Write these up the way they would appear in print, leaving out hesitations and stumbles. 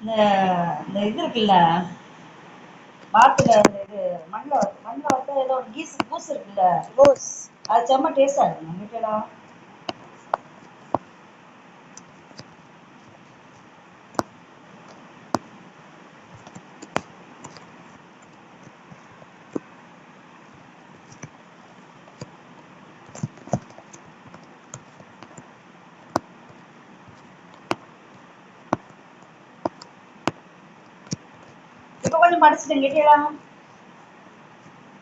இந்த இந்த இது இருக்குல்ல, வாத்துல இந்த இது மண்ணில் வந்து ஏதோ ஒரு பூஸ் இருக்குல்ல, அது செம்ம டேஸ்டா இருக்கும் வீட்டுல. இப்ப கொஞ்சம் படிச்சுட்டேன் கேட்டீங்களா?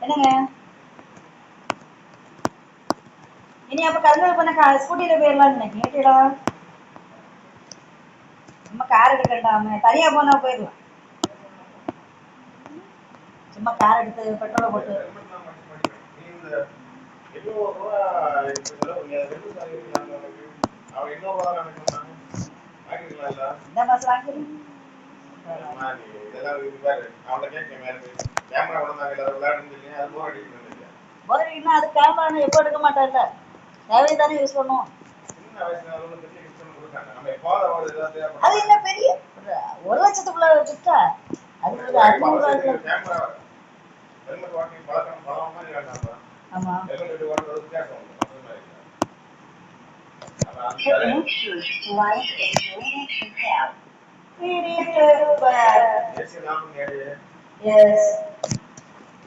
என்னங்க இனி அப்ப கல்யாணம் பண்ண ஸ்கூட்டியில போயிடலாம்னு நினைக்கிறேன் கேட்டீங்களா? நம்ம கார் எடுக்கட்டாம தனியா போனா போயிடலாம். சும்மா கார் எடுத்து பெட்ரோலை போட்டு இந்த மாசம் வாங்கிடுறேன். அது கேமரா எப்போ எடுக்க மாட்டேன்ல, தேவை தானே யூஸ் பண்ணுவோம். அது என்ன பெரிய 1,00,000க்குள்ள வச்சுட்டா அது ஒரு 500 ஆமா.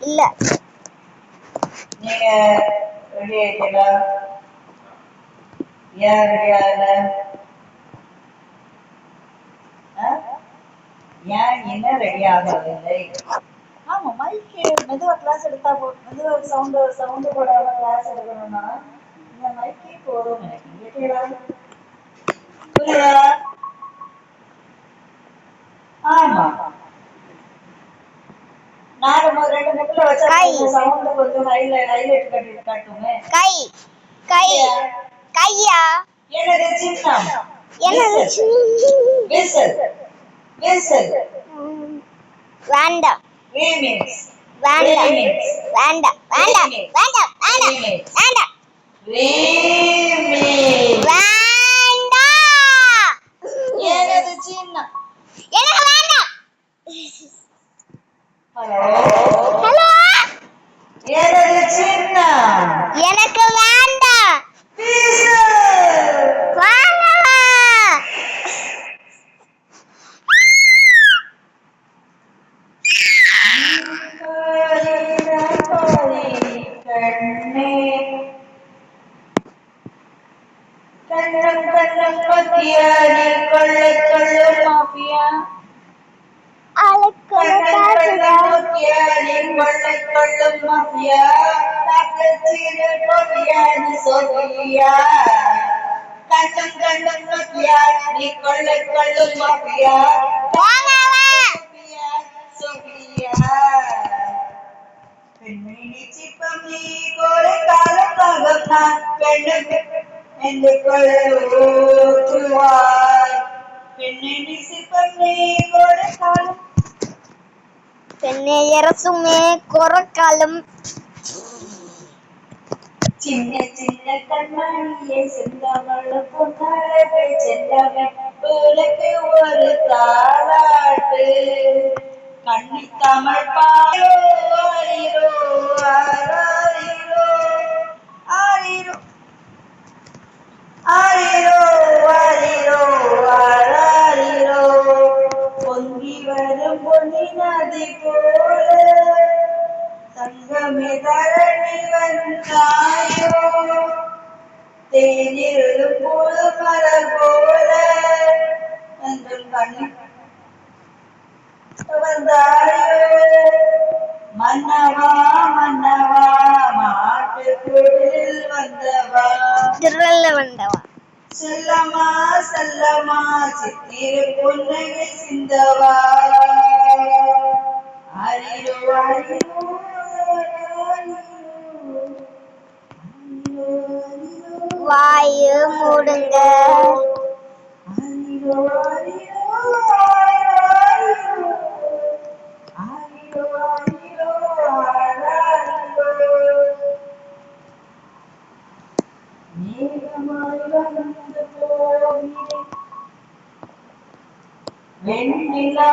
இல்ல நீங்க ரெடி ஆயிட்டீங்களா? ஏன் ரெடி ஆகல? ஏன் என்ன ரெடி ஆகவில்லை? ஆமா, மைக்கு மெதுவா கிளாஸ் எடுத்தா மெதுவா சவுண்டு போடாம கிளாஸ் எடுக்கணும்னா இந்த மைக்கே போதும் நினைக்கிறேன். புரியுதா? ஆமா, நாங்க 2 முக்குல வச்சா சவுண்ட் கொஞ்சம் ஹைலைட் காட்டுமே. கையா என்னது சின்னம்? என்னது விசில்? விசில் வேண்டாம். ரீமிக்ஸ் வேண்டாம். வேண்டாம் வேண்டாம் வேண்டாம் வேண்டாம் வேண்டாம். ரீமிக்ஸ் வேண்டாம். என்னது சின்னம்? எனக்கு வேண்டாம். ஹலோ ஹலோ, என்னது சின்னம்? எனக்கு வேண்டாம். கண்ணம் கண்ணம் மத்தியா நீ கொள்ளை கொள்ளும் மாஃபியா. கண்ணம் கண்ணம் மத்தியா நீ கொள்ளை கொள்ளும் மாஃபியா. காக்கச்சீரு டோபியா நீ சோபியா. கண்ணம் கண்ணம் மத்தியா நீ கொள்ளை கொள்ளும் மாஃபியா. Sophia Sophia. பெண்ணை நிச்சிப்பம் நீ கோரை காலம் தாகம் நான் பெண்ணுக்கு என்று கொள்ளுவாய். பெண்ணை நிச்சிப்பம் நீ கோரை காலம் பெண்ணை அரசுமே கொரக்காலம். சின்ன சின்ன கண்ணாடியை செந்தமழ பொன்னழகை செந்தவன் உனக்கு ஒரு தாலாட்டு. கண்ணி தமிழ் பாரோ ஆரிரோ ஆராரிரோ ஆரிரோ ஆரிரோ ஆரிரோ ஆராரிரோ. பொங்கி வரும் பொன்னி நதி போல சங்கமே தரணி வந்தாயோ. தேனிருளும் போது மலர் போல என்றும் கண்ணி வந்தாயோ. மன்னவா மன்னவா மாட்டுக்குடில் வந்தவா செல்லம்மா செல்லம்மா சித்திர பொன்னகை சிந்தவா. அரிரோ அரிரோ வாயு மூடுங்க. அரிரோ அரிரோ அரிரோ அரிரோ அரிரோ. மேகமாய் வந்து போகிறேன் வெண்ணி நிலா